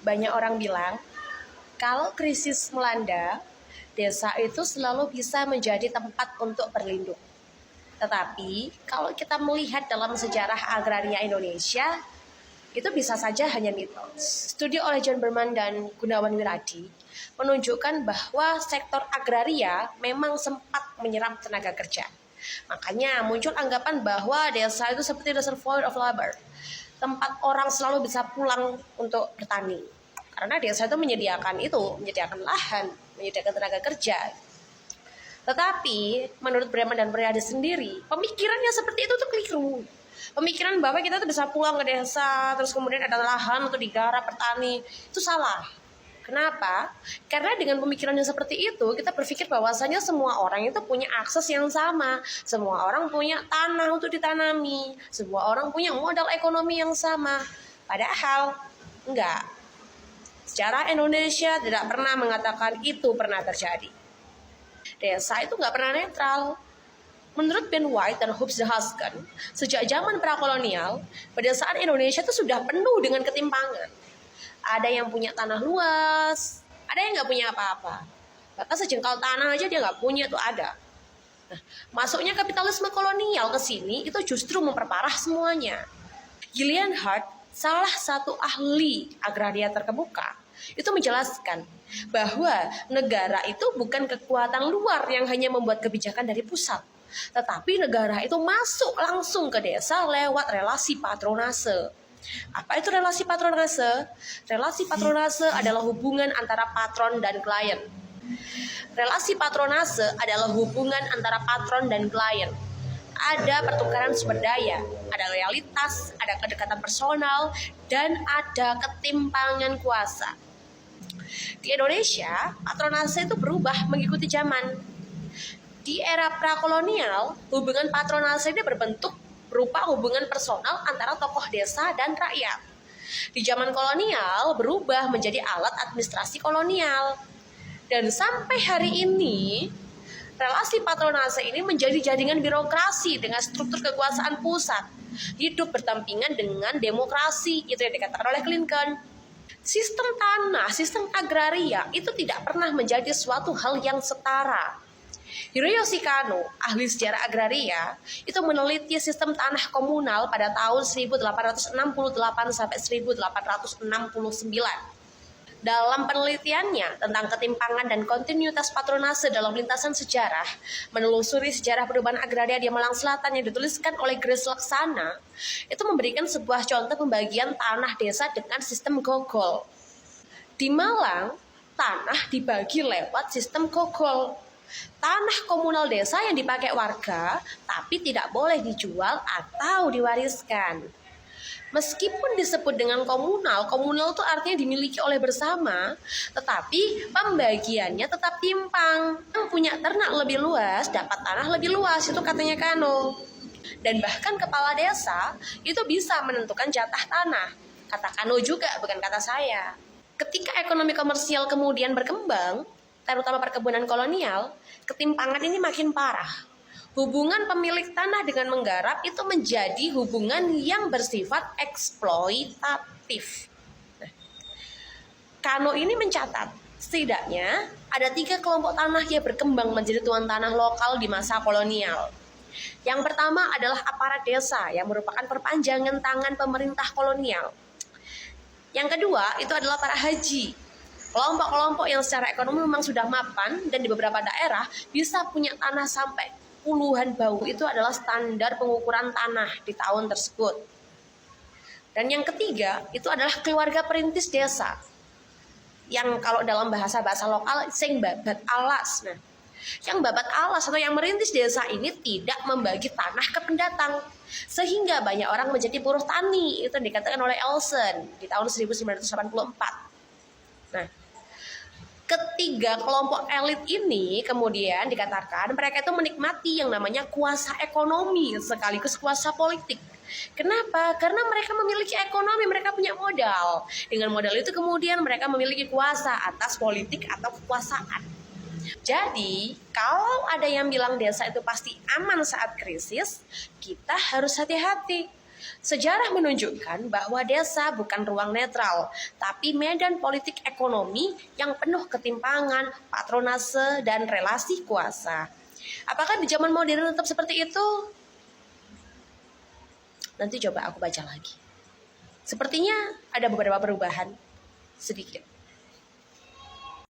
Banyak orang bilang, kalau krisis melanda, desa itu selalu bisa menjadi tempat untuk berlindung. Tetapi, kalau kita melihat dalam sejarah agraria Indonesia, itu bisa saja hanya mitos. Studi oleh John Berman dan Gunawan Wiradi menunjukkan bahwa sektor agraria memang sempat menyerap tenaga kerja. Makanya muncul anggapan bahwa desa itu seperti reservoir of labor, tempat orang selalu bisa pulang untuk bertani. Karena desa itu menyediakan lahan, menyediakan tenaga kerja. Tetapi menurut Breman dan Priadi sendiri, pemikirannya seperti itu tuh keliru. Pemikiran bahwa kita tuh bisa pulang ke desa, terus kemudian ada lahan untuk digarap bertani, itu salah. Kenapa? Karena dengan pemikiran yang seperti itu, kita berpikir bahwasanya semua orang itu punya akses yang sama. Semua orang punya tanah untuk ditanami. Semua orang punya modal ekonomi yang sama. Padahal, enggak. Sejarah Indonesia tidak pernah mengatakan itu pernah terjadi. Desa itu enggak pernah netral. Menurut Ben White dan Hobbes de Haasken, sejak zaman prakolonial, pedesaan Indonesia itu sudah penuh dengan ketimpangan. Ada yang punya tanah luas, ada yang nggak punya apa-apa. Bahkan sejengkal tanah aja dia nggak punya tuh ada. Nah, masuknya kapitalisme kolonial ke sini itu justru memperparah semuanya. Gillian Hart, salah satu ahli agraria terkemuka, itu menjelaskan bahwa negara itu bukan kekuatan luar yang hanya membuat kebijakan dari pusat. Tetapi negara itu masuk langsung ke desa lewat relasi patronase. Apa itu relasi patronase? Relasi patronase adalah hubungan antara patron dan klien. Relasi patronase adalah hubungan antara patron dan klien. Ada pertukaran sumber daya, ada loyalitas, ada kedekatan personal, dan ada ketimpangan kuasa. Di Indonesia, patronase itu berubah mengikuti zaman. Di era prakolonial, hubungan patronase ini berbentuk berupa hubungan personal antara tokoh desa dan rakyat. Di zaman kolonial berubah menjadi alat administrasi kolonial. Dan sampai hari ini, relasi patronase ini menjadi jaringan birokrasi dengan struktur kekuasaan pusat. Hidup berdampingan dengan demokrasi, itu yang dikatakan oleh Lincoln. Sistem tanah, sistem agraria itu tidak pernah menjadi suatu hal yang setara. Hiroyoshi Kano, ahli sejarah agraria, itu meneliti sistem tanah komunal pada tahun 1868 sampai 1869. Dalam penelitiannya tentang ketimpangan dan kontinuitas patronase dalam lintasan sejarah, menelusuri sejarah perubahan agraria di Malang Selatan yang dituliskan oleh Grace Laksana, itu memberikan sebuah contoh pembagian tanah desa dengan sistem gogol. Di Malang, tanah dibagi lewat sistem gogol. Tanah komunal desa yang dipakai warga, tapi tidak boleh dijual atau diwariskan. Meskipun disebut dengan komunal, komunal itu artinya dimiliki oleh bersama, tetapi pembagiannya tetap timpang. Yang punya ternak lebih luas, dapat tanah lebih luas, itu katanya Kano. Dan bahkan kepala desa itu bisa menentukan jatah tanah. Kata Kano juga, bukan kata saya. Ketika ekonomi komersial kemudian berkembang, terutama perkebunan kolonial, ketimpangan ini makin parah. Hubungan pemilik tanah dengan menggarap itu menjadi hubungan yang bersifat eksploitatif. Kano ini mencatat, setidaknya ada 3 kelompok tanah yang berkembang menjadi tuan tanah lokal di masa kolonial. Yang pertama adalah aparat desa yang merupakan perpanjangan tangan pemerintah kolonial. Yang kedua itu adalah para haji. Kelompok-kelompok yang secara ekonomi memang sudah mapan dan di beberapa daerah bisa punya tanah sampai puluhan bau, itu adalah standar pengukuran tanah di tahun tersebut. Dan yang ketiga itu adalah keluarga perintis desa, yang kalau dalam bahasa lokal sing babat alas. Nah, yang babat alas atau yang merintis desa ini tidak membagi tanah ke pendatang, sehingga banyak orang menjadi buruh tani. Itu dikatakan oleh Elson di tahun 1984. Nah, ketiga kelompok elit ini kemudian dikatakan mereka itu menikmati yang namanya kuasa ekonomi sekaligus kuasa politik. Kenapa? Karena mereka memiliki ekonomi, mereka punya modal. Dengan modal itu kemudian mereka memiliki kuasa atas politik atau kekuasaan. Jadi, kalau ada yang bilang desa itu pasti aman saat krisis, kita harus hati-hati. Sejarah menunjukkan bahwa desa bukan ruang netral, tapi medan politik ekonomi yang penuh ketimpangan, patronase, dan relasi kuasa. Apakah di zaman modern tetap seperti itu? Nanti coba aku baca lagi. Sepertinya ada beberapa perubahan sedikit.